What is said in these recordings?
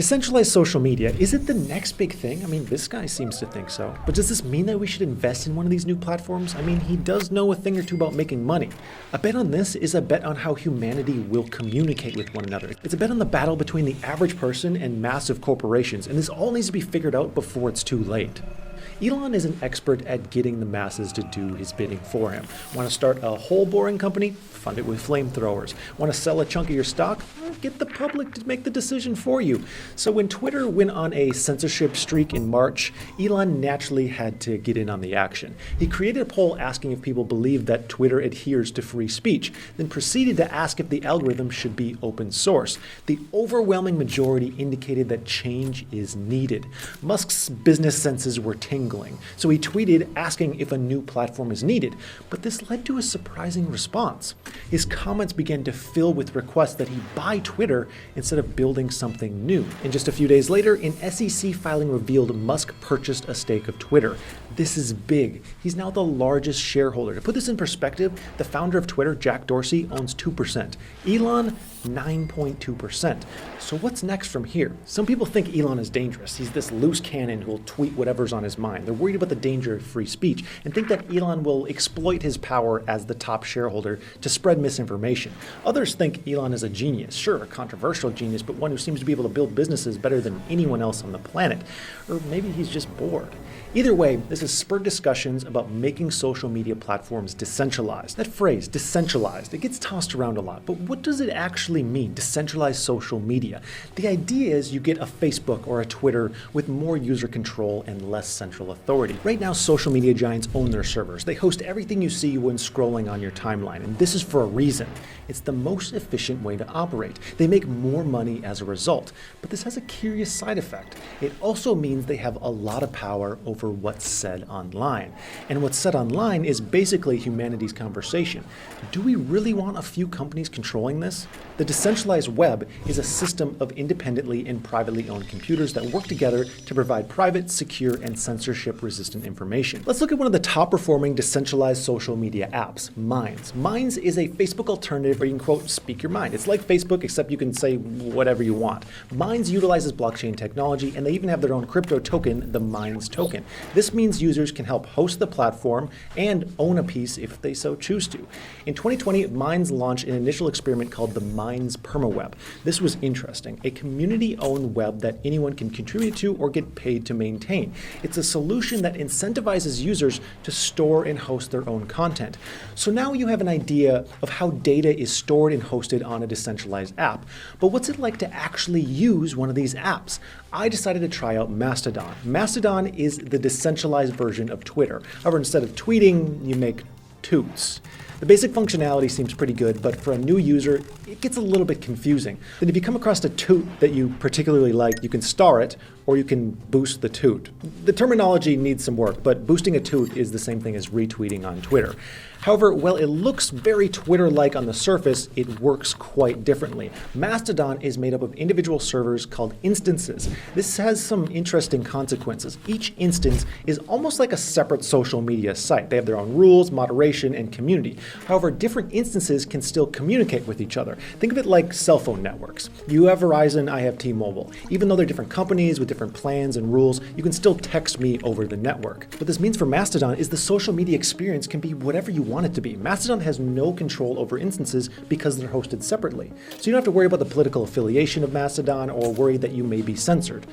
Decentralized social media, is it the next big thing? I mean, this guy seems to think so. But does this mean that we should invest in one of these new platforms? I mean, he does know a thing or two about making money. A bet on this is a bet on how humanity will communicate with one another. It's a bet on the battle between the average person and massive corporations, and this all needs to be figured out before it's too late. Elon is an expert at getting the masses to do his bidding for him. Want to start a whole boring company? Fund it with flamethrowers. Want to sell a chunk of your stock? Well, get the public to make the decision for you. So when Twitter went on a censorship streak in March, Elon naturally had to get in on the action. He created a poll asking if people believe that Twitter adheres to free speech, then proceeded to ask if the algorithm should be open source. The overwhelming majority indicated that change is needed. Musk's business senses were tingling, so he tweeted asking if a new platform is needed, but this led to a surprising response. His comments began to fill with requests that he buy Twitter instead of building something new. And just a few days later, an SEC filing revealed Musk purchased a stake of Twitter. This is big. He's now the largest shareholder. To put this in perspective, the founder of Twitter, Jack Dorsey, owns 2%. Elon, 9.2%. So what's next from here? Some people think Elon is dangerous. He's this loose cannon who will tweet whatever's on his mind. They're worried about the danger of free speech and think that Elon will exploit his power as the top shareholder to spread misinformation. Others think Elon is a genius, sure, a controversial genius, but one who seems to be able to build businesses better than anyone else on the planet. Or maybe he's just bored. Either way, this has spurred discussions about making social media platforms decentralized. That phrase, decentralized, it gets tossed around a lot, but what does it actually mean, decentralized social media? The idea is you get a Facebook or a Twitter with more user control and less central authority. Right now, social media giants own their servers. They host everything you see when scrolling on your timeline, and this is for a reason. It's the most efficient way to operate. They make more money as a result, but this has a curious side effect. It also means they have a lot of power over what's said online. And what's said online is basically humanity's conversation. Do we really want a few companies controlling this? The decentralized web is a system of independently and privately owned computers that work together to provide private, secure, and censorship-resistant information. Let's look at one of the top-performing decentralized social media apps, Minds. Minds is a Facebook alternative where you can, quote, speak your mind. It's like Facebook, except you can say whatever you want. Minds utilizes blockchain technology, and they even have their own crypto token, the Minds token. This means users can help host the platform and own a piece if they so choose to. In 2020, Minds launched an initial experiment called the Minds Permaweb. This was interesting, a community-owned web that anyone can contribute to or get paid to maintain. It's a solution that incentivizes users to store and host their own content. So now you have an idea of how data is stored and hosted on a decentralized app. But what's it like to actually use one of these apps? I decided to try out Mastodon. Mastodon is the decentralized version of Twitter. However, instead of tweeting, you make toots. The basic functionality seems pretty good, but for a new user, it gets a little bit confusing. Then if you come across a toot that you particularly like, you can star it, or you can boost the toot. The terminology needs some work, but boosting a toot is the same thing as retweeting on Twitter. However, while it looks very Twitter-like on the surface, it works quite differently. Mastodon is made up of individual servers called instances. This has some interesting consequences. Each instance is almost like a separate social media site. They have their own rules, moderation, and community. However, different instances can still communicate with each other. Think of it like cell phone networks. You have Verizon, I have T-Mobile. Even though they're different companies with different plans and rules, you can still text me over the network. What this means for Mastodon is the social media experience can be whatever you want it to be. Mastodon has no control over instances because they're hosted separately. So you don't have to worry about the political affiliation of Mastodon or worry that you may be censored.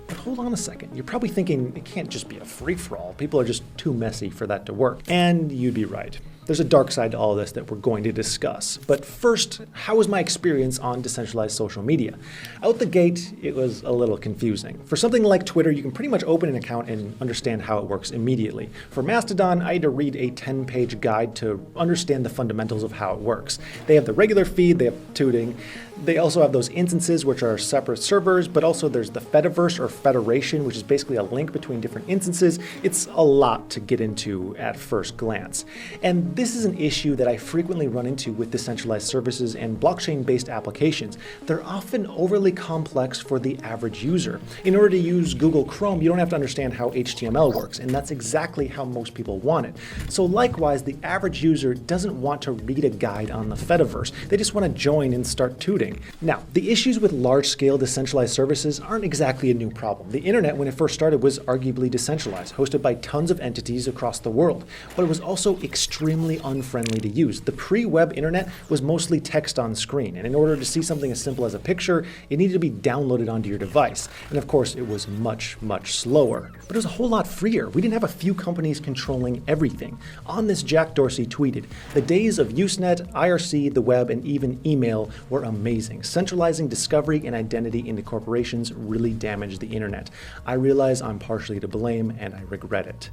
But hold on a second, you're probably thinking it can't just be a free-for-all. People are just too messy for that to work. And you'd be right. There's a dark side to all of this that we're going to discuss. But first, how was my experience on decentralized social media? Out the gate, it was a little confusing. For something like Twitter, you can pretty much open an account and understand how it works immediately. For Mastodon, I had to read a 10-page guide to understand the fundamentals of how it works. They have the regular feed, they have tooting. They also have those instances, which are separate servers, but also there's the Fediverse or Federation, which is basically a link between different instances. It's a lot to get into at first glance. And this is an issue that I frequently run into with decentralized services and blockchain-based applications. They're often overly complex for the average user. In order to use Google Chrome, you don't have to understand how HTML works, and that's exactly how most people want it. So likewise, the average user doesn't want to read a guide on the Fediverse. They just want to join and start tooting. screen. Now, the issues with large-scale decentralized services aren't exactly a new problem. The internet, when it first started, was arguably decentralized, hosted by tons of entities across the world, but it was also extremely unfriendly to use. The pre-web internet was mostly text on screen, and in order to see something as simple as a picture, it needed to be downloaded onto your device. And of course, it was much, much slower. But it was a whole lot freer. We didn't have a few companies controlling everything. On this, Jack Dorsey tweeted, "The days of Usenet, IRC, the web, and even email were amazing. Centralizing discovery and identity into corporations really damaged the internet. I realize I'm partially to blame, and I regret it."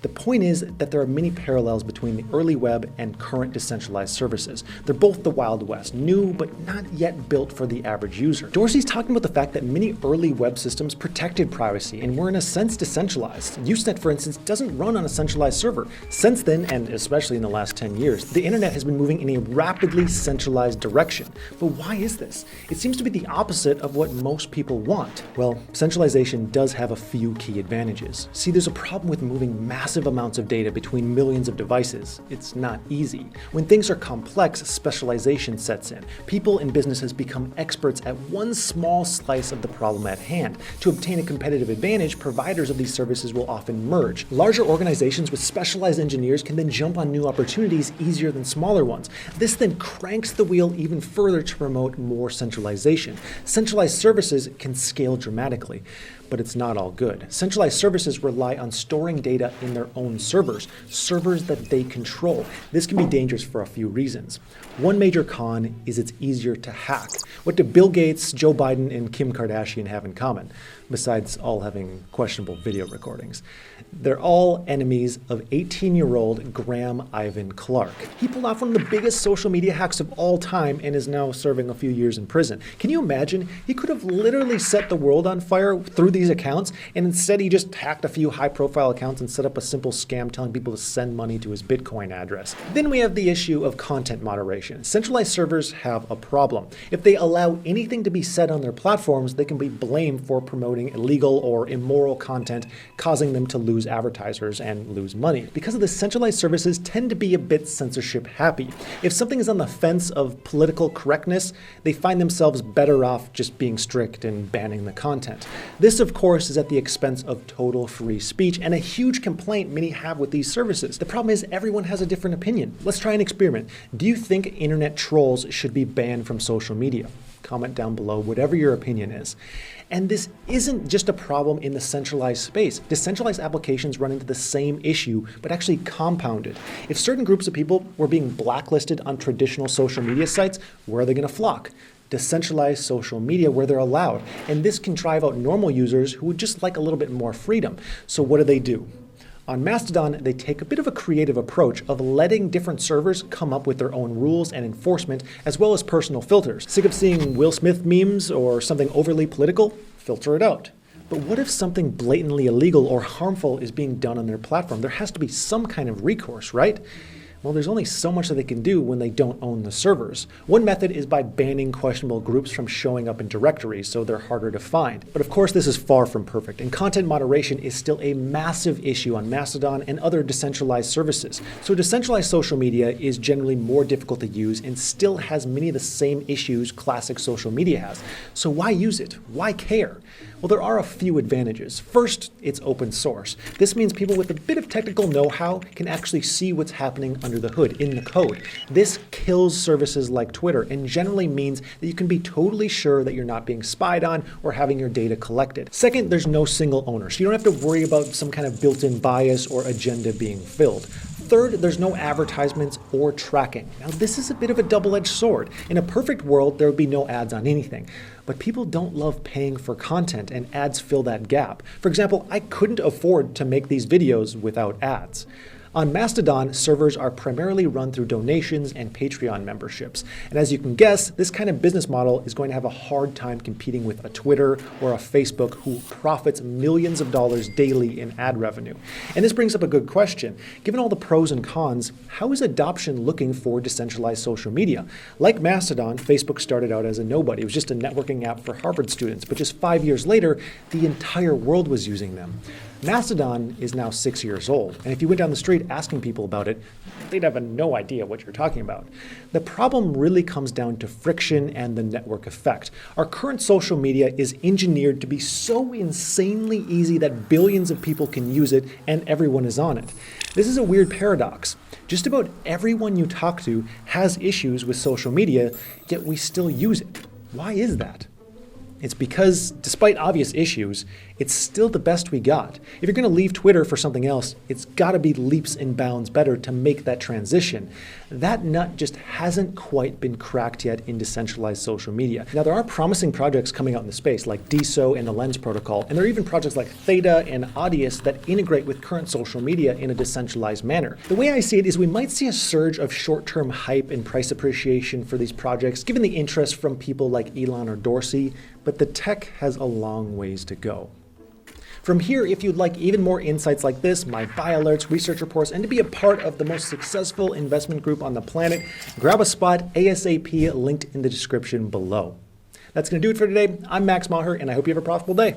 The point is that there are many parallels between the early web and current decentralized services. They're both the Wild West, new but not yet built for the average user. Dorsey's talking about the fact that many early web systems protected privacy and were in a sense decentralized. Usenet, for instance, doesn't run on a centralized server. Since then, and especially in the last 10 years, the internet has been moving in a rapidly centralized direction. But why is this? It seems to be the opposite of what most people want. Well, centralization does have a few key advantages. See, there's a problem with moving massive amounts of data between millions of devices. It's not easy. When things are complex, specialization sets in. People and businesses become experts at one small slice of the problem at hand. To obtain a competitive advantage, providers of these services will often merge. Larger organizations with specialized engineers can then jump on new opportunities easier than smaller ones. This then cranks the wheel even further to promote more centralization. Centralized services can scale dramatically, but it's not all good. Centralized services rely on storing data in their own servers that they control. This can be dangerous for a few reasons. One major con is it's easier to hack. What do Bill Gates, Joe Biden, and Kim Kardashian have in common, besides all having questionable video recordings? They're all enemies of 18-year-old Graham Ivan Clark. He pulled off one of the biggest social media hacks of all time and is now serving a few years in prison. Can you imagine? He could have literally set the world on fire through these accounts, and instead he just hacked a few high-profile accounts and set up a simple scam telling people to send money to his Bitcoin address. Then we have the issue of content moderation. Centralized servers have a problem. If they allow anything to be said on their platforms, they can be blamed for promoting illegal or immoral content, causing them to lose advertisers and lose money. Because of this, centralized services tend to be a bit censorship happy. If something is on the fence of political correctness, they find themselves better off just being strict and banning the content. This, of course, is at the expense of total free speech and a huge complaint many have with these services. The problem is everyone has a different opinion. Let's try an experiment. Do you think internet trolls should be banned from social media? Comment down below whatever your opinion is. And this isn't just a problem in the centralized space. Decentralized applications run into the same issue, but actually compounded. If certain groups of people were being blacklisted on traditional social media sites, where are they going to flock? Decentralized social media where they're allowed. And this can drive out normal users who would just like a little bit more freedom. So what do? On Mastodon, they take a bit of a creative approach of letting different servers come up with their own rules and enforcement, as well as personal filters. Sick of seeing Will Smith memes or something overly political? Filter it out. But what if something blatantly illegal or harmful is being done on their platform? There has to be some kind of recourse, right? Well, there's only so much that they can do when they don't own the servers. One method is by banning questionable groups from showing up in directories so they're harder to find. But of course, this is far from perfect, and content moderation is still a massive issue on Mastodon and other decentralized services. So decentralized social media is generally more difficult to use and still has many of the same issues classic social media has. So why use it? Why care? Well, there are a few advantages. First, it's open source. This means people with a bit of technical know-how can actually see what's happening under the hood, in the code. This kills services like Twitter and generally means that you can be totally sure that you're not being spied on or having your data collected. Second, there's no single owner, so you don't have to worry about some kind of built-in bias or agenda being filled. Third, there's no advertisements or tracking. Now, this is a bit of a double-edged sword. In a perfect world, there would be no ads on anything. But people don't love paying for content, and ads fill that gap. For example, I couldn't afford to make these videos without ads. On Mastodon, servers are primarily run through donations and Patreon memberships. And as you can guess, this kind of business model is going to have a hard time competing with a Twitter or a Facebook who profits millions of dollars daily in ad revenue. And this brings up a good question. Given all the pros and cons, how is adoption looking for decentralized social media? Like Mastodon, Facebook started out as a nobody. It was just a networking app for Harvard students, but just 5 years later, the entire world was using them. Mastodon is now 6 years old, and if you went down the street asking people about it, they'd have no idea what you're talking about. The problem really comes down to friction and the network effect. Our current social media is engineered to be so insanely easy that billions of people can use it and everyone is on it. This is a weird paradox. Just about everyone you talk to has issues with social media, yet we still use it. Why is that? It's because, despite obvious issues, it's still the best we got. If you're going to leave Twitter for something else, it's got to be leaps and bounds better to make that transition. That nut just hasn't quite been cracked yet in decentralized social media. Now, there are promising projects coming out in the space, like DeSo and the Lens protocol, and there are even projects like Theta and Audius that integrate with current social media in a decentralized manner. The way I see it is we might see a surge of short-term hype and price appreciation for these projects, given the interest from people like Elon or Dorsey, but the tech has a long ways to go. From here, if you'd like even more insights like this, my buy alerts, research reports, and to be a part of the most successful investment group on the planet, grab a spot ASAP linked in the description below. That's going to do it for today. I'm Max Maher, and I hope you have a profitable day.